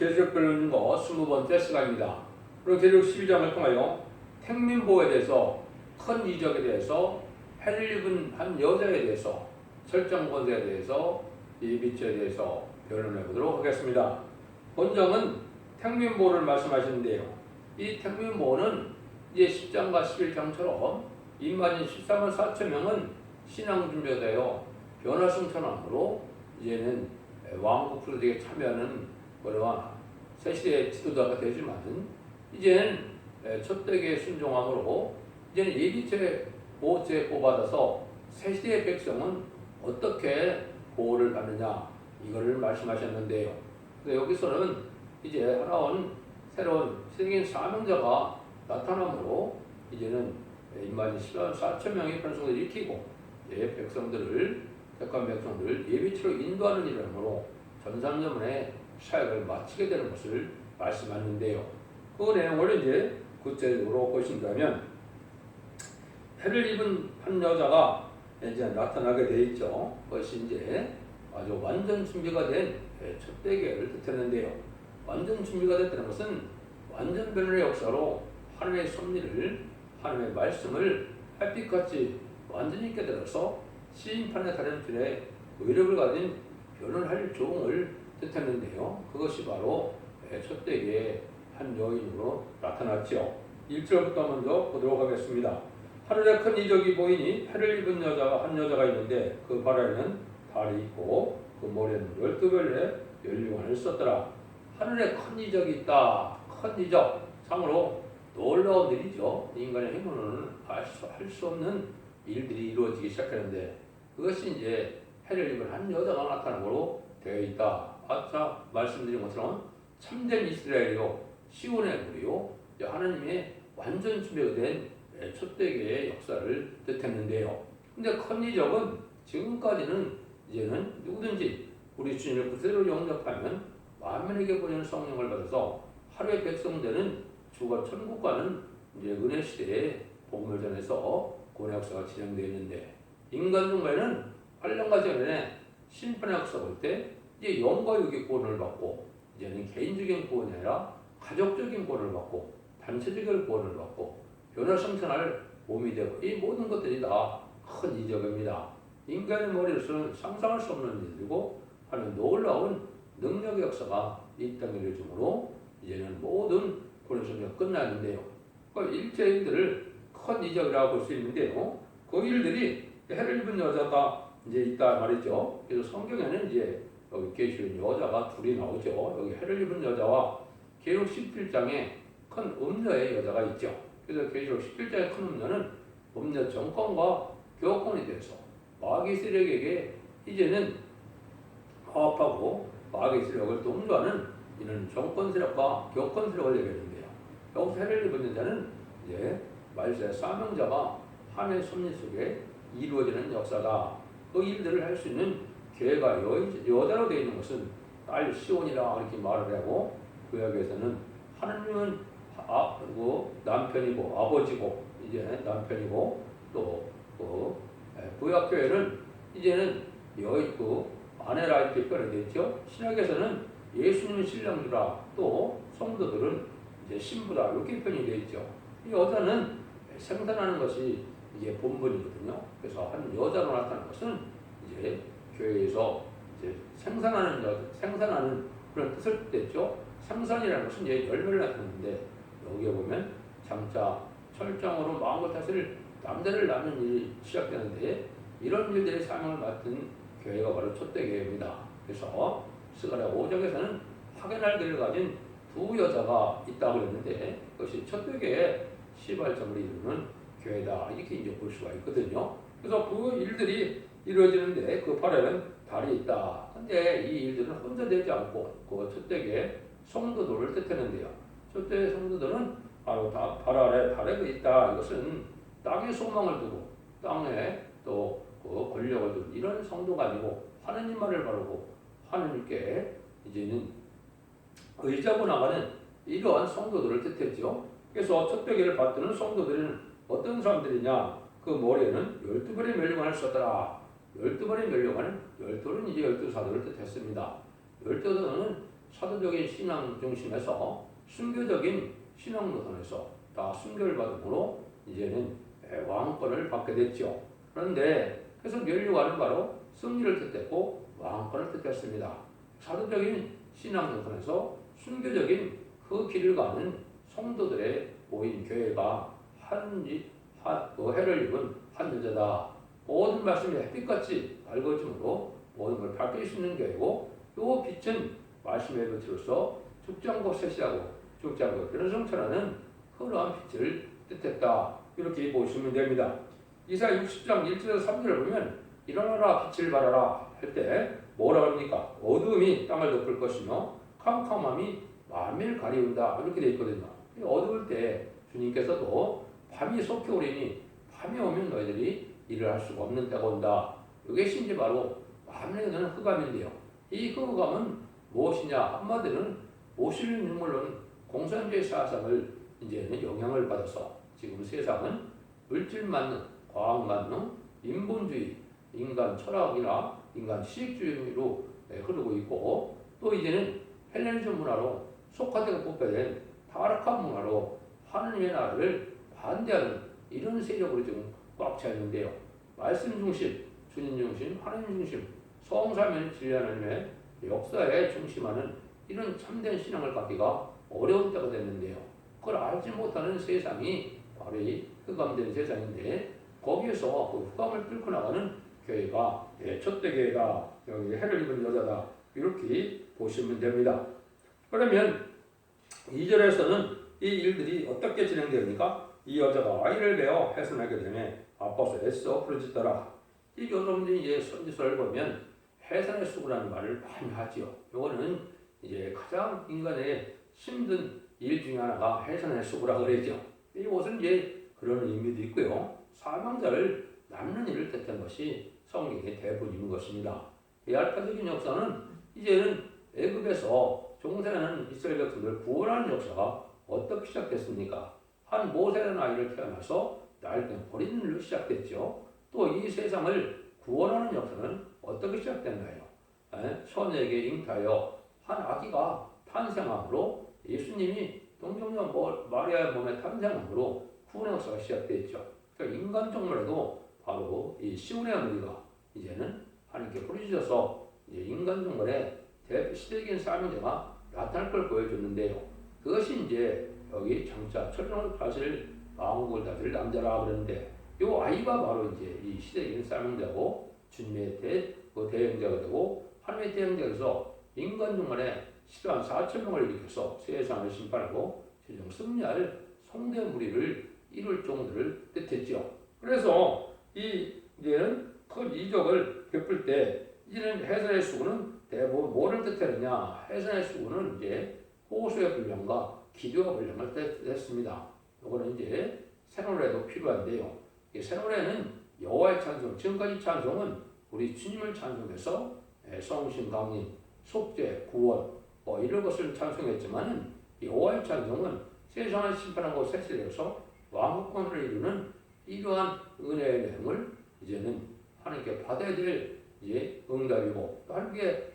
계시록 배우는 거 20번째 시간입니다. 그리고 계시록 12장을 통하여 택민보에 대해서, 큰 이적에 대해서, 해를 입은 한 여자에 대해서, 설정 권세에 대해서, 예비죄에 대해서 변론해 보도록 하겠습니다. 본정은 택민보를 말씀하시는데요. 이 택민보는 이제 10장과 11장처럼 인만인 13만 4천 명은 신앙 준비가 되어 변화승천함으로 이제는 왕국 프로젝트에 참여하는 그러한 새시대의 지도자가 되지만은 이제는 첫대기에 순종함으로 이제는 예비죄 보호죄 보호받아서 새시대의 백성은 어떻게 보호를 받느냐 이거를 말씀하셨는데요. 근데 여기서는 이제 하나원 새로운 생긴 사명자가 나타남으로 이제는 인만이 14만 4천 명의 편성을 일으키고 백성들을 택한 백성들을 예비치로 인도하는 일함으로 전산전문의 사역을 마치게 되는 것을 말씀하는데요. 그 내용을 이제 구체적으로 보신다면 해를 입은 한 여자가 이제 나타나게 돼 있죠. 그것이 이제 아주 완전 준비가 된 첫대계를 뜻했는데요. 완전 준비가 됐다는 것은 완전 변화의 역사로 하나님의 섭리를, 하나님의 말씀을 햇빛같이 완전히 깨달아서 시인판에 다른 틀에 의력을 가진 변론할 종을 뜻했는데요. 그것이 바로 첫대기의 한 여인으로 나타났죠. 1절부터 먼저 보도록 하겠습니다. 하늘에 큰 이적이 보이니 해를 입은 여자가 한 여자가 있는데 그 발에는 달이 있고 그 머리에는 12별의 연료관을 썼더라. 하늘에 큰 이적이 있다. 큰 이적. 참으로 놀라운 일이죠. 인간의 힘으로는 할 수 없는 일들이 이루어지기 시작하는데 그것이 이제 해를 입은 한 여자가 나타나므로 되어 있다. 아까 말씀드린 것처럼 참된 이스라엘이요 시온의 무리요 하나님의 완전 준비가 된 첫대계의 역사를 뜻했는데요. 근데 큰 이적은 지금까지는 이제는 누구든지 우리 주님을 그대로 영접하면 만민에게 보내는 성령을 받아서 하루의 백성 되는 주가 천국 가는 이제 은혜 시대에 복음을 전해서 구원의 역사가 진행되어 있는데 인간 중간에는 8년간 전에 심판의 역사 볼 때 이제 영과 육의 구원을 받고 이제는 개인적인 구원이 아니라 가족적인 구원을 받고 단체적인 구원을 받고 변화 성천할 몸이 되고 이 모든 것들이 다 큰 이적입니다. 인간의 머리로서는 상상할 수 없는 일이고 하는 놀라운 능력의 역사가 이 땅에 이루어지므로 이제는 모든 구원의 성천이 끝나는데요. 그 일체일들을 큰 이적이라고 볼 수 있는데요. 그 일들이 해를 입은 여자가 이제 있다 말이죠. 그래서 성경에는 이제 여기 계시록 여자가 둘이 나오죠. 여기 해를 입은 여자와 계시록 17장에 큰 음녀의 여자가 있죠. 그래서 계시록 17장의 큰 음녀는 음녀 정권과 교권에 대해서 마귀 세력에게 이제는 파업하고 마귀 세력을 동조하는 이는 정권 세력과 교권 세력을 얘기하는데요. 여기서 해를 입은 여자는 이제 말세 사명자가 하나님의 섭리 속에 이루어지는 역사다. 그 일들을 할 수 있는 기회가 여자로 되어 있는 것은 딸 시온이라 이렇게 말을 하고 구약에서는 하나님은 그리고 남편이고 아버지고 이제 남편이고 또 구약교회는 이제는 그 아내라 이렇게 표현되죠. 신약에서는 예수님은 신랑주라 또 성도들은 이제 신부라 이렇게 표현이 되어 있죠. 이 여자는 생산하는 것이 이게 본분이거든요. 그래서 한 여자로 나타나는 것은 이제 교회에서 이제 생산하는 그런 뜻을 뜻했죠. 생산이라는 것은 이제 열매를 나타내는데 여기에 보면 장차 철저으로 마음과 다스릴 남자를 낳는 일이 시작되는데 이런 일들의 사명을 맡은 교회가 바로 첫대교회입니다. 그래서 스가랴 5장에서는 확연할 길을 가진 두 여자가 있다고 그랬는데 그것이 첫대교회의 시발점을 이루는 교회다 이렇게 이제 볼 수가 있거든요. 그래서 그 일들이 이루어지는데 그 발에는 달이 있다. 근데 이 일들은 혼자 되지 않고 그 첫대교회 성도들을 뜻하는데요. 첫대 성도들은 바로 발 아래 달에 있다. 이것은 땅에 소망을 두고 땅에 또 그 권력을 두고 이런 성도가 아니고 하나님 말을 바르고 하나님께 이제는 의지하고 나가는 이러한 성도들을 뜻했죠. 그래서 첫대교회를 받드는 성도들은 어떤 사람들이냐? 그 머리에는 12벌의 멸류관을 썼더라. 12벌의 멸류관은 12는 이제 12사도를 뜻했습니다. 12사도는 사도적인 신앙 중심에서 순교적인 신앙 노선에서 다 순교를 받음으로 이제는 왕권을 받게 됐죠. 그런데 그래서 면류관은 바로 승리를 뜻했고 왕권을 뜻했습니다. 사도적인 신앙 노선에서 순교적인 그 길을 가는 성도들의 모인 교회가 해를 입은 한 여자다. 모든 말씀이 햇빛같이 밝아짐으로 모든 걸 밝힐 수 있는 교회고, 또 빛은 말씀의 빛으로서 죽지 않고 셋이하고 죽지 않고 변화성천하는 흐르한 빛을 뜻했다. 이렇게 보시면 됩니다. 이사 60장 1절에서 3절을 보면 일어나라 빛을 발하라 할 때 뭐라 합니까? 어두움이 땅을 덮을 것이며 캄캄함이 만민을 가리운다. 이렇게 되어 있거든요. 어두울 때 주님께서도 밤이 속히 오리니 밤이 오면 너희들이 일을 할 수가 없는 때가 온다. 이것이 이제 바로 만민에 대한 흑암인데요. 이 흑암은 무엇이냐? 한마디는 모슬림 인물론 공산주의 사상을 이제는 영향을 받아서 지금 세상은 물질 만능, 과학 만능, 인본주의, 인간 철학이나 인간 시익주의로 흐르고 있고, 또 이제는 헬레니즘 문화로 소크라테가 뽑혀낸 타락한 문화로 하느님의 나라를 반대하는 이런 세력으로 지금 꽉 차 있는데요. 말씀 중심, 주님 중심, 하나님 중심, 성삼위의 진리 하나님의 역사에 중심하는 이런 참된 신앙을 갖기가 어려운 때가 됐는데요. 그걸 알지 못하는 세상이 바로 이 흑암된 세상인데, 거기에서 그 흑암을 뚫고 나가는 교회가 첫대 교회다, 여기 해를 입은 여자다, 이렇게 보시면 됩니다. 그러면 2절에서는 이 일들이 어떻게 진행되니까 이 여자가 아이를 베어 해산하게 되면 아파서 애써 부르짖더라. 이 여러분들이 이제 선지서를 보면 해산의 수고라는 말을 많이 하지요. 이거는 이제 가장 인간의 힘든 일 중에 하나가 해산의 수고라고 그러죠. 이것은 이제 그런 의미도 있고요. 사망자를 남는 일을 뜻한 것이 성경의 대부분인 것입니다. 이 알파적인 역사는 이제는 애굽에서 종생하는 이스라엘 백성들을 구원하는 역사가 어떻게 시작됐습니까? 한 모세라는 아이를 태어나서 날 그냥 버리는 일로 시작됐죠. 또 이 세상을 구원하는 역사는 어떻게 시작됐나요? 처녀에게 잉타하여 한 아기가 탄생함으로 예수님이 동정녀 마리아의 몸에 탄생함으로 구원의 역사가 시작됐죠. 그러니까 인간 종말에도 바로 이 시온의 어머니가 이제는 하나님께 부르짖어서 이제 인간 종말에 시대적인 사명자가 나타날 걸 보여줬는데요. 그것이 이제 여기 장차 천년을 다스릴 왕국을 다스릴 남자라 그러는데, 이 아이가 바로 이제 이 시대적인 사명자고 주님의 대행자가 되고 하나님의 대행자에서 인간 종말에 10만 4천 명을 일으켜서 세상을 심판하고 최종 승리할 성대 무리를 이룰 종들을 뜻했죠. 그래서 이제는 큰 이적을 베풀 때 이제는 해산의 수고는 대부분 뭐를 뜻하느냐? 해산의 수고는 이제 호소의 분량과 기도의 분량을 뜻했습니다. 이거는 이제 새노래도 필요한데요. 이 새노래는 여호와의 찬송, 지금까지 찬송은 우리 주님을 찬송해서 성신 강림, 속죄, 구원 이런 것을 찬송했지만은 여호와의 찬송은 세상을 심판하고 세세되어서 왕국권을 이루는 이러한 은혜의 내용을 이제는 하나님께 받아야 될 이제 응답이고, 또 하나님께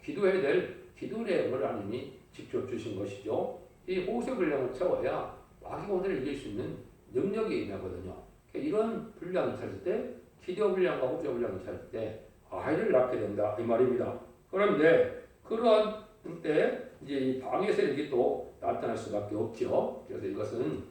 기도해야 될 기도 내용을 하나님이 직접 주신 것이죠. 이 호세 분량을 채워야 왕국권을 이길 수 있는 능력이 임하거든요. 이런 분량을 찾을 때, 기도 분량과 호세 분량을 찾을 때 아이를 낳게 된다 이 말입니다. 그런데 그러한 때 이제 이 방해 세력이 또 나타날 수밖에 없죠. 그래서 이것은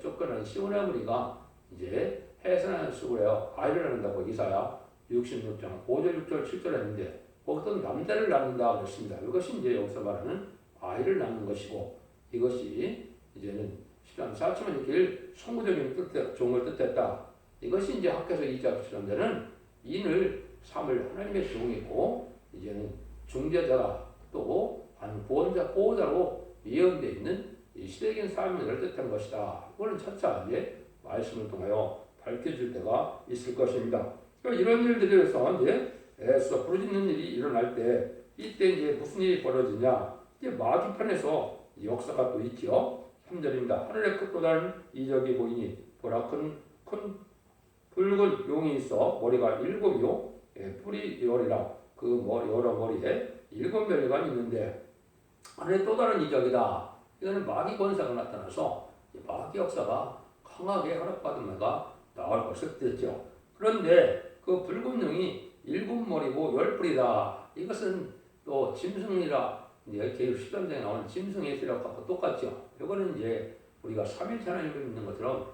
쫓겨난 시온의 무리가 이제 해산하는 수고래요. 아이를 낳는다고 이사야 66장 5절 6절 7절 했는데 거기서 남자를 낳는다 그랬습니다. 이것이 이제 여기서 말하는 아이를 낳는 것이고, 이것이 이제는 10만 4천만의 길 성구적인 종을 뜻했다. 이것이 이제 학교에서 이자부처럼되는 인을 삼을 하나님의 종이고, 이제는 중재자가 또 한 구원자 보호자로 예언되어 있는 이 시대적인 사명을 뜻한 것이다. 이거는 차차 이제 말씀을 통하여 밝혀질 때가 있을 것입니다. 그러니까 이런 일들에서 이제 애써 부르짖는 일이 일어날 때, 이때 이제 무슨 일이 벌어지냐? 이제 마귀편에서 역사가 또 있죠. 3절입니다. 하늘의 끝도 다른 이적이 보이니 보라 큰 붉은 용이 있어 머리가 7이요 뿔이 10이라 그 여러 머리에 일곱 멸류관이 있는데 하늘의 또 다른 이적이다. 이거는 마귀 권세가 나타나서 마귀 역사가 강하게 허락받은 바가 나올 것을 뜻했죠. 그런데 그 붉은 용이 일곱 머리고 열 뿔이다. 이것은 또 짐승이라 이제 계율 10장에 나오는 짐승의 세력하고 똑같죠. 이거는 이제 우리가 삼일체 하나님을 믿는 것처럼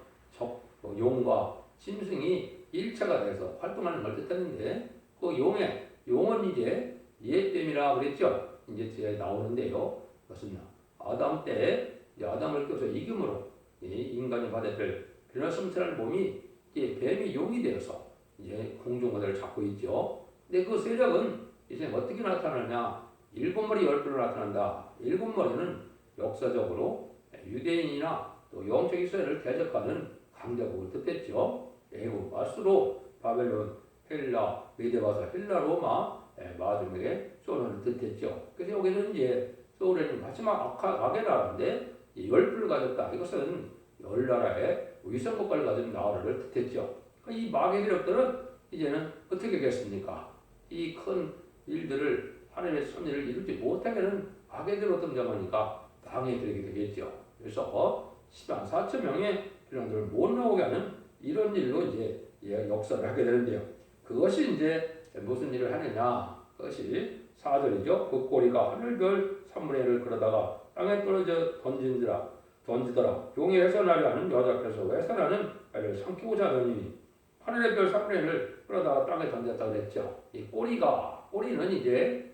용과 짐승이 일체가 돼서 활동하는 걸 뜻하는데 그 용은 이제 예뱀이라 그랬죠. 이제 뒤에 나오는데요. 그것은 아담 때 아담을 껴서 이김으로 인간이 받아야 될 변화성찰하는 몸이 이제 뱀이 용이 되어서 이제 공중거대를 잡고 있죠. 근데 그 세력은 이제 어떻게 나타나냐? 일곱 머리 열 뿔로 나타난다. 일곱 머리는 역사적으로 유대인이나 또 영적 이스라엘을 대적하는 강대국을 뜻했죠. 애국, 아수로, 바벨론, 헬라, 메데바사, 헬라, 로마, 마지막에 소련을 뜻했죠. 그래서 여기는 이제 소련이 마지막 악의 나라인데 열 뿔을 가졌다. 이것은 열 나라의 위성국가를 가진 나라를 뜻했죠. 이 마귀 세력들은 이제는 어떻게 되겠습니까? 이 큰 일들을 하나님의 섭리를 이루지 못하게는 악의대로 등장하니까 방해되게 되겠죠. 그래서 10만 4천 명의 신앙들을 못 나오게 하는 이런 일로 이제 역사를 하게 되는데요. 그것이 이제 무슨 일을 하느냐? 그것이 4절이죠. 그 꼬리가 하늘별 3분의 1을 그러다가 땅에 떨어져 던지더라. 용이 해산하려 하는 여자께서 해산하는 아이를 삼키고자 하더니 하늘의 별 3분의 1을 끌어다가 땅에 던졌다고 그랬죠. 이 꼬리는 이제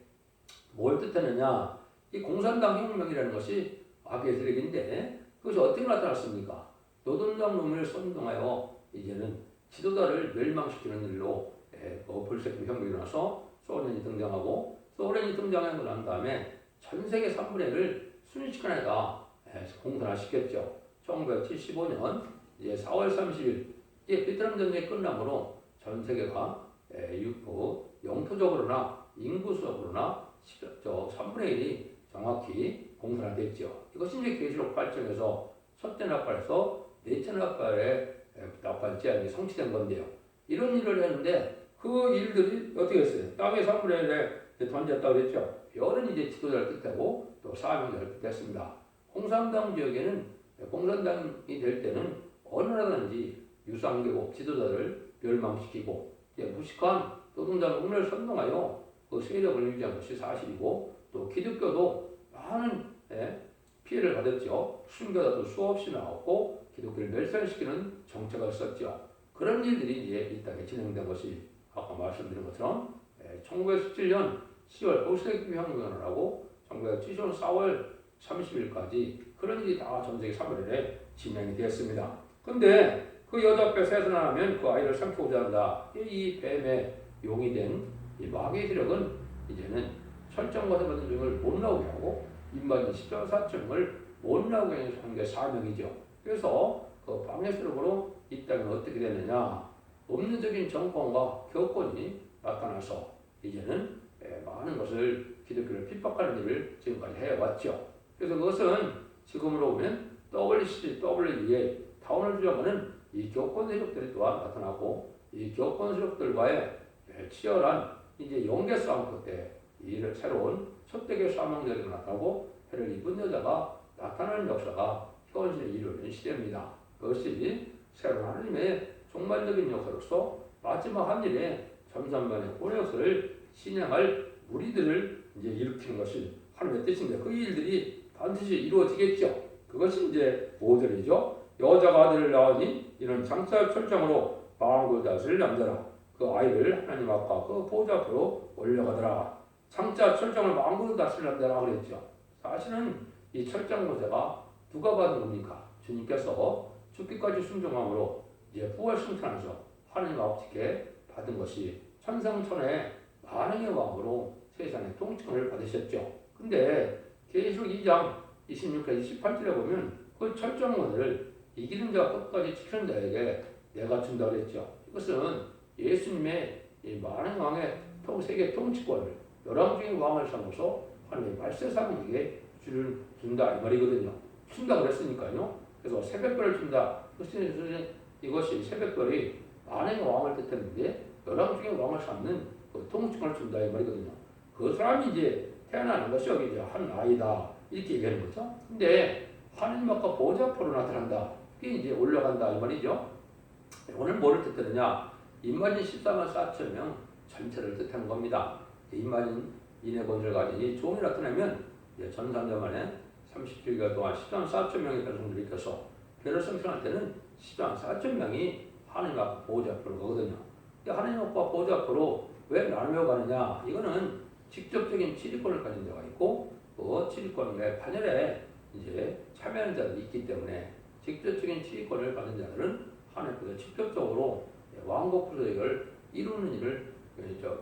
뭘 뜻하느냐? 이 공산당 혁명이라는 것이 악의 세력인데 그것이 어떻게 나타났습니까? 노동당 놈을 선동하여 이제는 지도자를 멸망시키는 일로 볼셰비크 혁명이 일어나서 소련이 등장하고 소련이 등장하고 난 다음에 전 세계 3분의 1을 순식간에다 공산화시켰죠. 1975년 이제 4월 30일 베트남 전쟁이 끝남으로 전 세계가 영토적으로나 인구수적으로나 3분의 1이 정확히 공산화됐죠. 이것이 이제 계시록 8장에서 첫째 납발에서 넷째 납발의 납발 제한이 성취된 건데요. 이런 일을 했는데 그 일들이 어떻게 했어요? 땅의 3분의 1에 던졌다고 그랬죠. 별은 이제 지도자를 뜻하고 또 사명자를 뜻했습니다. 공산당 지역에는 공산당이 될 때는 어느 나라든지 유상계급 지도자를 멸망시키고 무식한 노동자를 운을 선동하여 그 세력을 유지한 것이 사실이고 또 기독교도 많은 피해를 받았죠. 순교자도 수없이 나왔고 기독교를 멸살시키는 정책을 썼죠. 그런 일들이 이제 이 땅에 진행된 것이 아까 말씀드린 것처럼 1917년 10월 볼셰비크 혁명을 하고 1970년 4월 30일까지 그런 일이 다 전 세계 3분의 진행이 되었습니다. 근데 그 여자 뼈 세선하면 그 아이를 삼키고자 한다. 이 뱀의 용이 된 이 마귀의 세력은 이제는 철저하게 받은 종을 못 나오게 하고 인간의 10전 4층을 못 나오게 하는 게 사명이죠. 그래서 그 방해수력으로 이 땅은 어떻게 되느냐? 법률적인 정권과 교권이 나타나서 이제는 많은 것을 기독교를 핍박하는 일을 지금까지 해왔죠. 그래서 그것은 지금으로 보면 WCG, WEA, 타운을 주장하는 이 교권 세력들이 또한 나타나고 이 교권 세력들과의 치열한 이제 용계 싸움 끝에 이를 새로운 첫대교 사망자들이 나타나고 해를 입은 여자가 나타나는 역사가 현실에 이르는 시대입니다. 그것이 새로운 하나님의 종말적인 역사로서 마지막 한 일에 전산반의 혼역을 진행할 무리들을 이제 일으키는 것이 하나님의 뜻인데 그 일들이 반드시 이루어지겠죠. 그것이 이제 5절이죠. 여자가 아들을 낳으니 이는 장차 철장으로 방울을 다스릴 남자라. 그 아이를 하나님 앞과 그 보좌 앞으로 올려가더라. 장차 철장을 망구로 다스릴 남자라 그랬죠. 사실은 이 철장 보좌가 누가 받은 겁니까? 주님께서 죽기까지 순종함으로 이제 부활 승천하셔서 하나님 아버지께 받은 것이 천상천의 만왕의 왕으로 세상의 통치권을 받으셨죠. 근데 계시록 2장 26절 28절에 보면 그 철장 모델을 이기는 자가 끝까지 지키는 자에게 내가 준다 그랬죠. 이것은 예수님의 이 많은 왕의 세계 통치권을 열왕 중의 왕을 삼아서 하나님의 말세사명에게 준다 이 말이거든요. 준다 그랬으니까요. 그래서 새벽별을 준다. 이것이 새벽별이 많은 왕을 뜻했는데 열왕 중의 왕을 삼는 그 통치권을 준다 이 말이거든요. 그 사람이 이제 태어나는 것이 여기 이제 한 아이다 이렇게 얘기하는 거죠. 근데 하느님과 보좌포로 나타난다. 이게 이제 올라간다 이 말이죠. 오늘 뭐를 뜻하느냐? 임마진 14만 4천 명 전체를 뜻하는 겁니다. 임마진 인의 권세를 가진 이 종이 나타나면 전산자 만에 37개월 동안 14만 4천 명의 백성들이 일으켜서 배를 성취할 때는 14만 4천 명이 하나님 앞 보좌포로 가거든요. 하나님 앞 보좌포로 왜 나누며 가느냐? 이거는 직접적인 지휘권을 가진 자가 있고 또 지휘권 외 판열에 이제 참여하는 자들이 있기 때문에 직접적인 지휘권을 가진 자들은 하나님께서 직접적으로 왕국 구조를 이루는 일을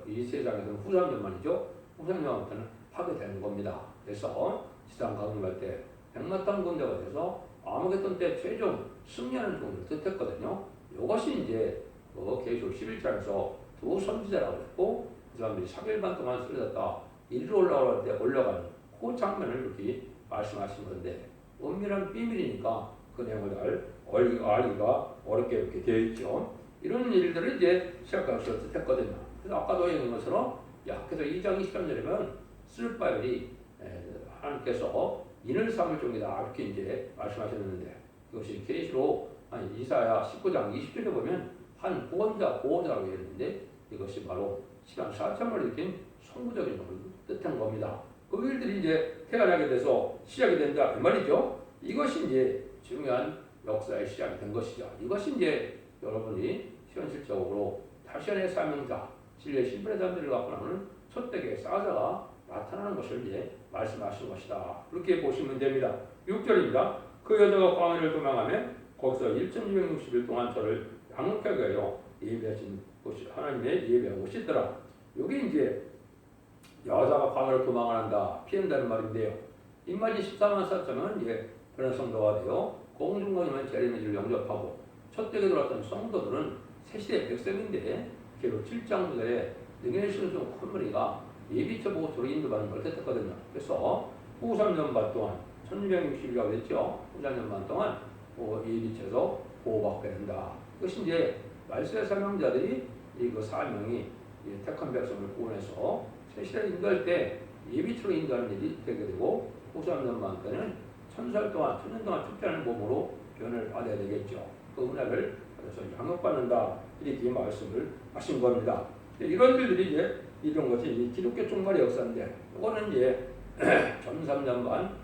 이 세상에서는 후삼년만이죠. 후삼년부터는 하게 되는 겁니다. 그래서 지상 강림할 때 백마땅 군대가 돼서 아무개돈 때 최종 승리하는 종을 뜻했거든요. 이것이 이제 계시록 11장에서 두 선지자라고 했고 그 사람들이 3일 반 동안 쓰러졌다. 이리로 올라갈 때 올라가는 그 장면을 이렇게 말씀하신 건데 은밀한 비밀이니까 그 내용을 알기가 어렵게 이렇게 되어 있죠. 이런 일들을 이제 시작하면서 뜻했거든요. 그래서 아까도 얘기한 것처럼 약해서 2장 23절이면 스룹바벨이 하나님께서 인을 삼을 종이다 이렇게 이제 말씀하셨는데 그것이 계시록 이사야 19장 20절에 보면 한 구원자 보호자라고 했는데 이것이 바로 10만 4천을 일으킨 성부적인 것을 뜻한 겁니다. 그 일들이 이제 태어나게 돼서 시작이 된다 그 말이죠. 이것이 이제 중요한 역사의 시작이 된 것이죠. 이것이 이제 여러분이 현실적으로 다시안의 사명자, 진리의 신분의 사람들을 갖고 나오는 첫대의 사자가 나타나는 것을 이제 말씀하신 것이다. 그렇게 보시면 됩니다. 6절입니다. 그 여자가 광야를 도망하며 거기서 1260일 동안 저를 양육하게 하여 예배하신 곳이 하나님의 예배한 곳이 있더라. 여기 이제 여자가 광야를 도망한다, 피한다는 말인데요. 임마진 14만 4천은 그런 성도가 되어 공중권이면 제레미지를 영접하고 첫대에 들어왔던 성도들은 새시대 백성인데 계로 7장 9절에 능히 신성 큰 무리가 예비처 보호소로 인도받는 걸 뜻했거든요. 그래서 후 3년 반 동안 1260이라고 했죠. 후 3년 반 동안 예비처에서 보호받게 된다. 그것이 이제 말씀의 사명자들이 그 사명이 택한 백성을 구원해서 새시대를 인도할 때 예비처로 인도하는 일이 되게 되고 후 3년 반 때는 1000살 동안 1000년 동안 축제하는 몸으로 변을 받아야 되겠죠. 그 은혜를 받아서 양육받는다 이렇게 말씀을 하신 겁니다. 이런 일들이 이런 것이 기독교 종말의 역사인데 이거는 전 3년 반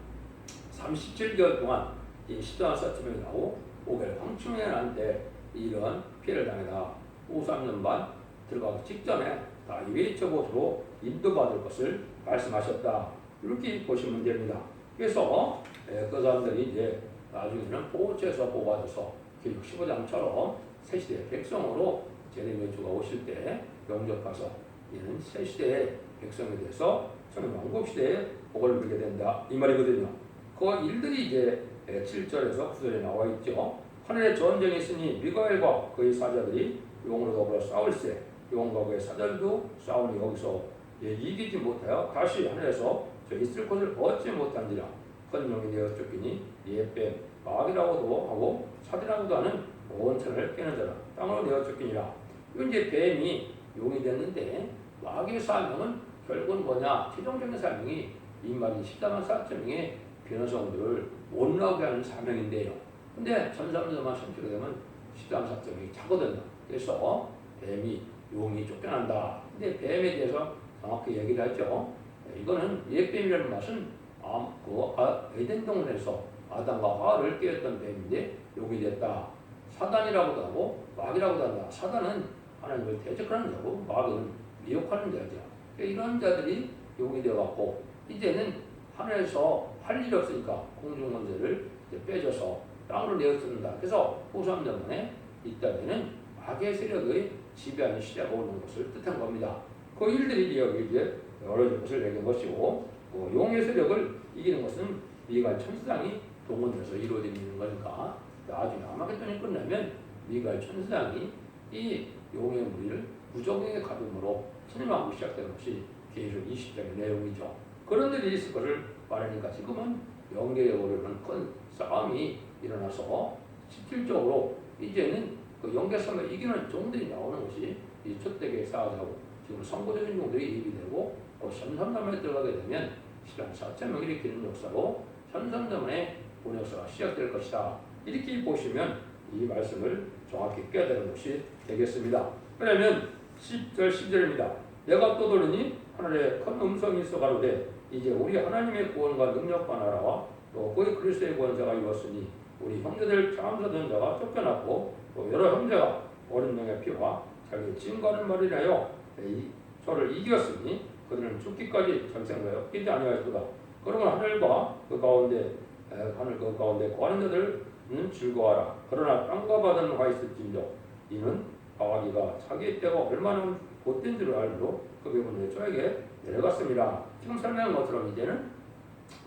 37개월 동안 14만 4천명이 나오고 5개월 황충에 난 때 이런 피해를 당해다 후 3년 반 들어가기 직전에 다 예비처 곳으로 인도받을 것을 말씀하셨다. 이렇게 보시면 됩니다. 그래서 그 사람들이 나중에는 보호처에서 보호받아서 계시록 15장처럼 새시대의 백성으로 제레미야가 오실 때 영접해서 이는 새시대의 백성에 대해서 저는 왕국시대에 복을 누리게 된다 이 말이거든요. 그 일들이 7절에서 9절에 나와 있죠. 하늘에 전쟁이 있으니 미가엘과 그의 사자들이 용으로 더불어 싸울세 용과 그의 사자들도 싸우니 여기서 이기지 못하여 다시 하늘에서 저 있을 곳을 얻지 못한지라 큰 용이 되어 쫓기니 예뱀 마귀라고도 하고 사대라고도 하는 온천을 깨는 자라 땅으로 내어 쫓기니라. 이건 뱀이 용이 됐는데 마귀의 사명은 결국은 뭐냐? 최종적인 사명이 임마진 14만 4천명의 변호성들을 못 나오게 하는 사명인데요. 근데 전사문서만 선출이 되면 14만 4천명이 차거든요. 그래서 뱀이 용이 쫓겨난다. 근데 뱀에 대해서 정확히 얘기를 하죠. 이거는 옛뱀이라는 것은 에덴 동산에서 아담과 하와를 깨웠던 뱀인데 용이 됐다. 사단이라고도 하고 마귀라고도 한다. 사단은 하나님을 대적하는 자고 마귀는 미혹하는 자죠. 이런 자들이 용이 되어갖고 이제는 하늘에서 할 일이 없으니까 공중권세를 빼줘서 땅으로 내어쓰는다. 그래서 후삼년 만에 이 땅에는 마귀의 세력의 지배하는 시대가 오는 것을 뜻한 겁니다. 그 일들이 여기 여러 것을 얘기한 것이고 용의 세력을 이기는 것은 미가엘 천사장이 동원돼서 이루어지는 거니까 나중에 아마겟돈이 끝나면 미가엘 천사장이 이 용의 무리를 무적행의 가둠으로 천일왕국 시작되는 것이 계시록 20장의 내용이죠. 그런 일이 있을 것을 말하니까 지금은 영계에 오르는 큰 싸움이 일어나서 실질적으로 이제는 그 영계 싸움을 이기는 종들이 나오는 것이 이 첫대의 사자고 지금 선거적인 종들이 예비되고 선선담에 들어가게 되면 시간 4,000명을 일으키는 역사로 선선담의 본역사가 시작될 것이다. 이렇게 보시면 이 말씀을 정확히 깨달은 것이 되겠습니다. 왜냐하면 10절 10절입니다. 내가 떠돌으니 하늘에 큰 음성이 있어 가로되 이제 우리 하나님의 구원과 능력과 나라와 또 그의 그리스도의 구원자가 이뤘으니 우리 형제들 참사던 자가 쫓겨났고 또 여러 형제가 어린 양의 피와 자기 증거하는 말을 하여 저를 이겼으니 그들은 죽기까지 전생에 엮이지 아니하였도다. 그러면 하늘과 그 가운데 거하는 자들은 즐거워하라. 그러나 땅과 바다는 화 있을진저 이는 마귀가 자기의 때가 얼마나 곧된 줄을 알므로 그 배분을 저에게 내려갔습니다. 지금 설명한 것처럼 이제는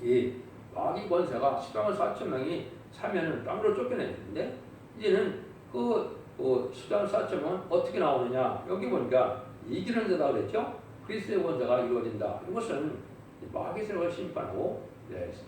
이 마귀 권세가 10만 4천 명이 참여는 땅으로 쫓겨냈는데 이제는 그 10만 4천 명은 어떻게 나오느냐. 여기 보니까 이기는 자다 그랬죠. 그리스도의 권세가 이루어진다. 이것은 마귀 세력을 심판하고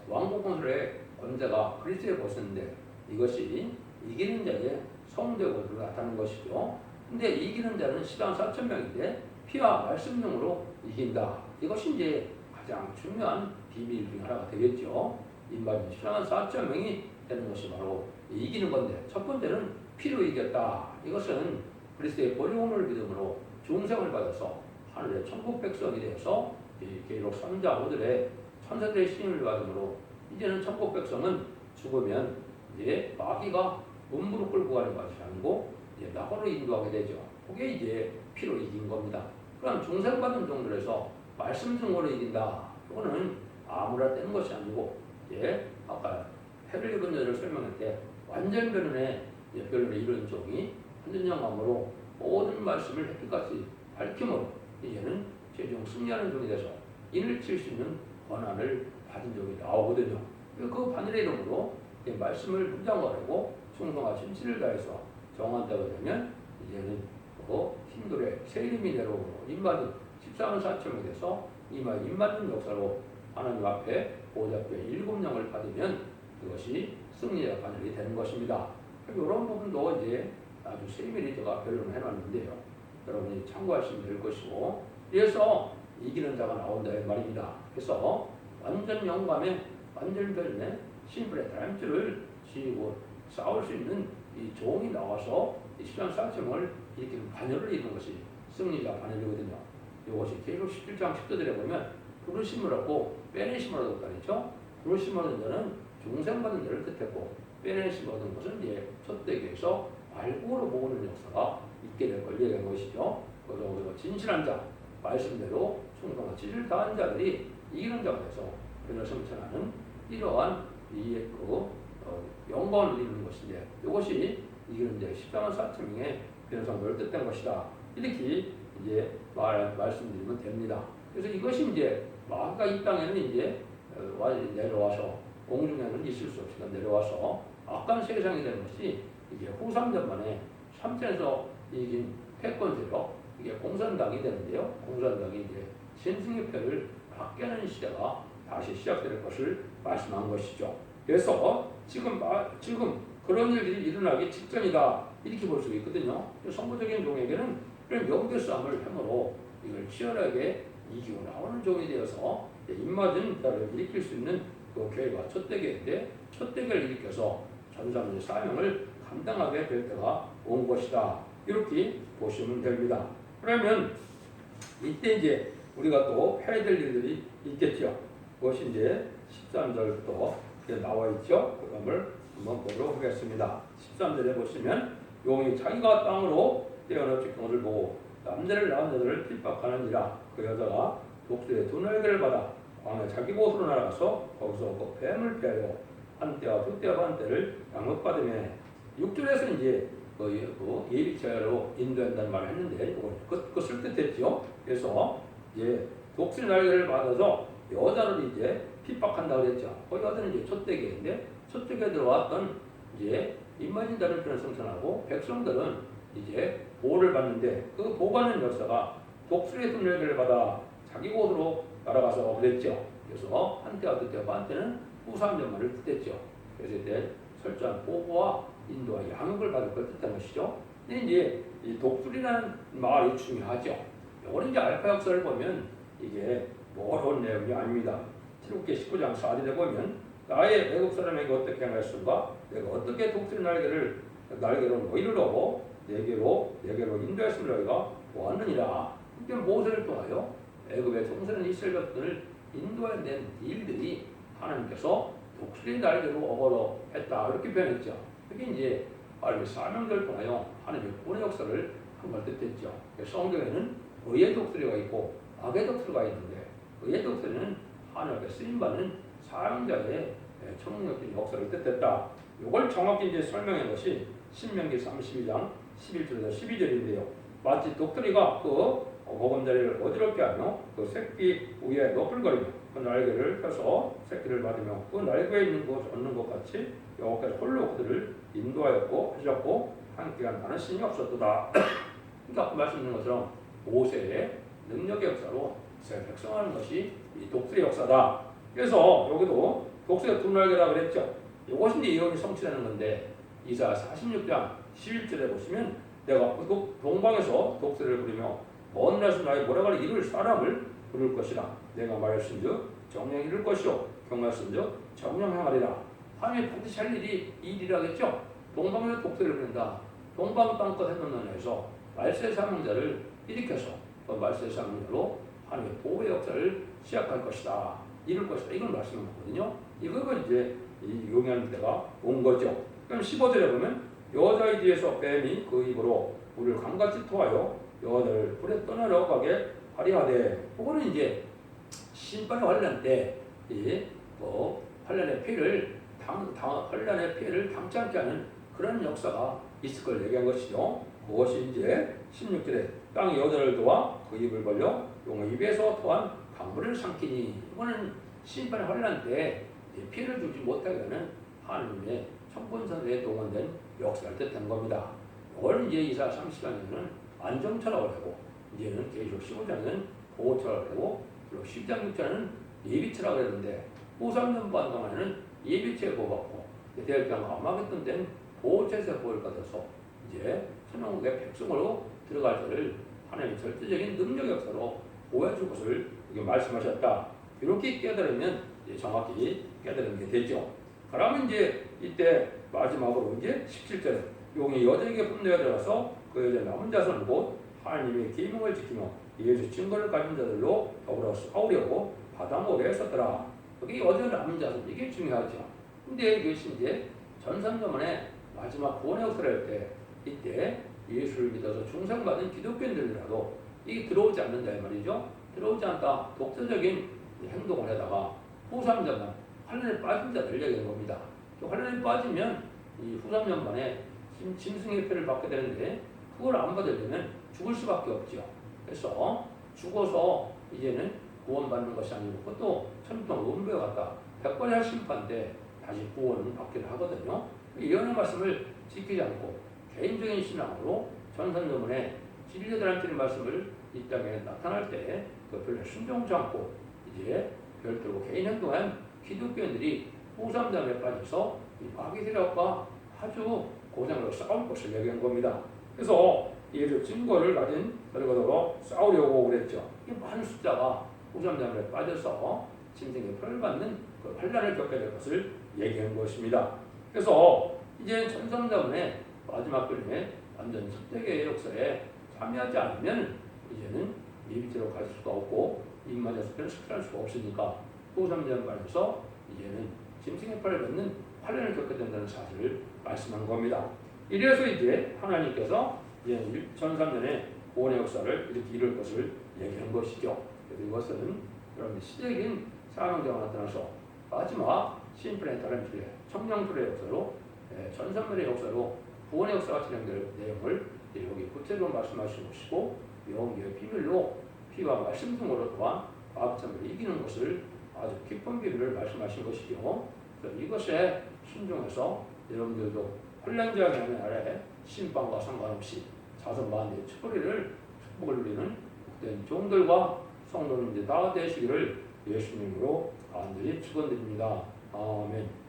왕국 권세의 권세가 그리스도에 벗었는데 이것이 이기는 자의 성도의 권세로 나타나는 것이죠. 근데 이기는 자는 10만 4천 명인데 피와 말씀 등으로 이긴다. 이것이 이제 가장 중요한 비밀 중 하나가 되겠죠. 인바디 10만 4천 명이 되는 것이 바로 이기는 건데 첫 번째는 피로 이겼다. 이것은 그리스도의 보리온을 믿음으로 중생을 받아서 하늘의 천국 백성이 되어서 계속 선자호들의 천사들의 신임을 받음으로 이제는 천국 백성은 죽으면 이제 마귀가 문무로 끌고 가는 것이 아니고 이제 낙원으로 인도하게 되죠. 그게 이제 피로 이긴 겁니다. 그럼 중생받은 종들에서 말씀 증거로 이긴다. 이거는 아무나 떼는 것이 아니고 이제 아까 해를 입은 여자를 설명할 때 완전 변론에 이룬 종이 완전 영감으로 모든 말씀을 해피까지 밝힘으로 이제는 최종 승리하는 종이 돼서 인을 칠 수 있는 권한을 받은 종이 나오거든요. 그 바늘의 이름으로 말씀을 분장하고 충성과 진실을 다해서 정한 때가 되면 이제는 힘들에 새 이름이 내려오고 임받은 14만 4천이 돼서 임받는 역사로 하나님 앞에 보좌교회 7명을 받으면 그것이 승리의 바늘이 되는 것입니다. 이런 부분도 이제 아주 세밀히 제가 변론을 해놨는데요. 여러분이 참고하시면 될 것이고 그래서 이기는 자가 나온다 이 말입니다. 그래서 완전 영감에 완전 변론에 심플의 다람쥐를 지고 싸울 수 있는 이 종이 나와서 10장 4점을 이렇게 반열을 이루는 것이 승리자 반열이거든요. 이것이 계속 17장 10절에 보면 부르심을 얻고 빼내심을 얻었다 했죠. 부르심을 얻은 자는 중생받은 자를 뜻했고 빼내심을 얻은 것은 이제 첫대기에서 말고로 모으는 역사가 있게 될 걸 얘기한 것이죠. 그래서 진실한 자, 말씀대로 충성과 진실 다한 자들이 이기는 자가 돼서 그를 성천하는 이러한 영광을 이루는 것인데 이것이 이기는 자 14만 4천 명의 변성도를 뜻된 것이다. 이렇게 이제 말씀드리면 됩니다. 그래서 이것이 이제 마귀가 이 땅에는 이제 내려와서 공중에는 있을 수 없이 내려와서 악한 세상이 되는 것이 이게 후 3년 만에 3천에서 이긴 패권 세력 이게 공산당이 되는데요. 공산당이 이제 신승의 패를 받게하는 시대가 다시 시작될 것을 말씀한 것이죠. 그래서 지금 그런 일들이 일어나기 직전이다 이렇게 볼 수 있거든요. 성부적인 종에게는 그런 영계 싸움을 함으로 이걸 치열하게 이기고 나오는 종이 되어서 입맞은 자를 일으킬 수 있는 그 교회가 첫대교인데 첫대교를 일으켜서 전사문의 사명을 감당하게 될 때가 온 것이다. 이렇게 보시면 됩니다. 그러면 이때 이제 우리가 또 해야 될 일들이 있겠죠. 그것이 이제 13절부터 나와 있죠. 그걸 한번 보도록 하겠습니다. 13절에 보시면 용이 자기가 땅으로 떼어놓은 것을 보고 남자를 낳은 여자를 핍박하느니라. 그 여자가 독수리의 두 날개를 받아 광야 자기 곳으로 날아가서 거기서 그 뱀을 피하여 한 때와 두 때와 반 때를 양육받으며 6절에서 이제 그 예비체로 인도한다는 말을 했는데 그것을 뜻했죠. 그래서 이제 독수리 날개를 받아서 여자를 이제 핍박한다고 그랬죠. 그 여자는 이제 촛대교인데 촛대교에 들어왔던 이제 입맞은 자를 성천하고 백성들은 이제 보호를 받는데 그 보호받는 역사가 독수리의 두 날개를 받아 자기 곳으로 날아가서 그랬죠. 그래서 한때와 그때와 반때는 후삼전만을 뜻했죠. 그래서 이때 철저한 보호와 인도와 양육을 받을 걸 뜻한 것이죠. 근데 이제 이 독수리라는 말이 중요하죠. 이거는 이제 알파 역사를 보면 이게 뭐 어려운 내용이 아닙니다. 출애굽기 19장 4절에 보면 나의 애굽 사람에게 어떻게 행하였은가? 내가 어떻게 독수리 날개로 너희를 얻고 내게로 인도했으므로 너희가 보았느니라. 이때 모세를 통하여 애굽의 종사는 이스라엘 백성을 인도해낸 일들이 하나님께서 독수리 날개로 어거로 했다 이렇게 표현했죠. 그게 이제 바로 사명자를 통하여 하나님의 구원의 역사를 한걸 뜻했죠. 성경에는 의의 독수리가 있고 악의 독수리가 있는데 의의 독수리는 하나님 앞에 쓰임받는 사명자의 청력적인 역사를 뜻했다. 이걸 정확히 이제 설명한 것이 신명기 32장 11절에서 12절인데요. 마치 독수리가 그 보금자리를 어지럽게 하며 그 새끼 위에 너풀거리며 그 날개를 펴서 새끼를 받으며 그 날개에 있는 것 얻는 것 같이 여호와께서 홀로 그들을 인도하였고 하셨고 함께한 다른 신이 없었도다. 그러니까 아까 말씀드린 것처럼 모세의 능력의 역사로 이스라엘 백성하는 것이 이 독수리 역사다. 그래서 여기도 독수리가 두 날개라 그랬죠. 이것이 이제 예언이 성취되는 건데 이사야 46장 11절에 보시면 내가 동방에서 독수리를 부리며 먼 데서 나의 모래가를 이룰 사람을 부를 것이라. 내가 말했은즉 정령 이룰 것이요 경멸했은즉 정령 행하리라. 하나님이 반드시 할 일이 이 일이라겠죠. 동방에서 독수리를 부린다. 동방 땅끝 해변론에서 말세의 사명자를 일으켜서 그 말세의 사명자로 하나님의 보호의 역사를 시작할 것이다. 이룰 것이다. 이걸 말씀한 거거든요. 이걸 이제 용의하는 때가 온 거죠. 그럼 15절에 보면 여자의 뒤에서 뱀이 그 입으로 물을 강같이 토하여 여자를 불에 떠나려 가게 하리하되. 그거는 이제 심판의 환란 때 이 환란의 피해를 환란의 피해를 당치 않게 하는 그런 역사가 있을 걸 얘기한 것이죠. 그것이 이제 16절에 땅이 여자를 도와 그 입을 벌려 용의 입에서 토한 강물을 삼키니. 이거는 심판의 환란 때 피해를 주지 못하게 하는 하나님의 천군천사에 동원된 역사를 뜻한 겁니다. 이걸 이제 이사야 30장에는 안정처라고 하고 이제는 계시록 15장에는 보호처라고 하고 그리고 10장 6장에는 예비처라고 했는데 후3년 반 동안에는 예비처에 보호받고 대열장 아마겟돈 때는 보호처에서 보호를 받아서 이제 천왕국의 백성으로 들어갈 때를 하나님의 절대적인 능력 역사로 보호해줄 것을 이렇게 말씀하셨다. 이렇게 깨달으면 이제 정확히 깨달은 게 되죠. 그러면 이제 이때 마지막으로 이제 17절에 용이 여자에게 분노에 들어가서 그 여자 남은 자손을 곧 하나님의 계명을 지키며 예수 증거를 가진 자들로 더불어 싸우려고 바다모래에 섰더라. 여기 여자 남은 자손 이게 중요하죠. 근데 이것이 이제 전산도만의 마지막 구원의 역사를 할 때 이때 예수를 믿어서 중생받은 기독교인들이라도 이게 들어오지 않는다 이 말이죠. 들어오지 않다 독자적인 행동을 하다가 후3년만 환란에 빠진 자들 얘기하는 겁니다. 환란에 빠지면 이 후3년 만에 짐승의 표를 받게 되는데 그걸 안 받으려면 죽을 수밖에 없죠. 그래서 죽어서 이제는 구원받는 것이 아니고 그것도 천둥 음부에 갔다 100번의 심판 때 다시 구원을 받기를 하거든요. 예언의 말씀을 지키지 않고 개인적인 신앙으로 전선도문에 진리들한테는 말씀을 이 땅에 나타날 때 그것을 순종치 않고 이제 별도로 개인 행동한 기독교인들이 후3년에 빠져서 이 마귀 세력과 아주 고생으로 싸울 것을 얘기한 겁니다. 그래서 예수 증거를 가진 결과로 싸우려고 그랬죠. 이 많은 숫자가 후3년에 빠져서 짐승의 표를 받는 그 환란을 겪게 될 것을 얘기한 것입니다. 그래서 이제 전성자문의 마지막 그림에 완전 선택의 역사에 참여하지 않으면 이제는 예비죄로 갈 수가 없고 입맞아서 변식할 수가 없으니까 후3년 말에서 이제는 짐승의 표를 받는 환란을 겪게 된다는 사실을 말씀한 겁니다. 이래서 이제 하나님께서 이제 전3년의 구원의 역사를 이렇게 이룰 것을 얘기한 것이죠. 그래서 이것은 여러분 시적인 사명자가 나타나서 마지막 심판의 다른 주례, 청량주례 역사로 전3년의 역사로 구원의 역사가 진행될 내용을 여기 구체적으로 말씀하신 것이고 영계의 비밀로 피와 말씀 등으로 또한 마귀를 이기는 것을 아주 깊은 비밀을 말씀하신 것이죠. 그래서 이것에 순종해서 여러분들도 혼란자의 아래 심판과 상관없이 자선 만대의 축복을 누리는 복된 종들과 성도님들 다 되시기를 예수님으로 간절히 축원드립니다. 아멘.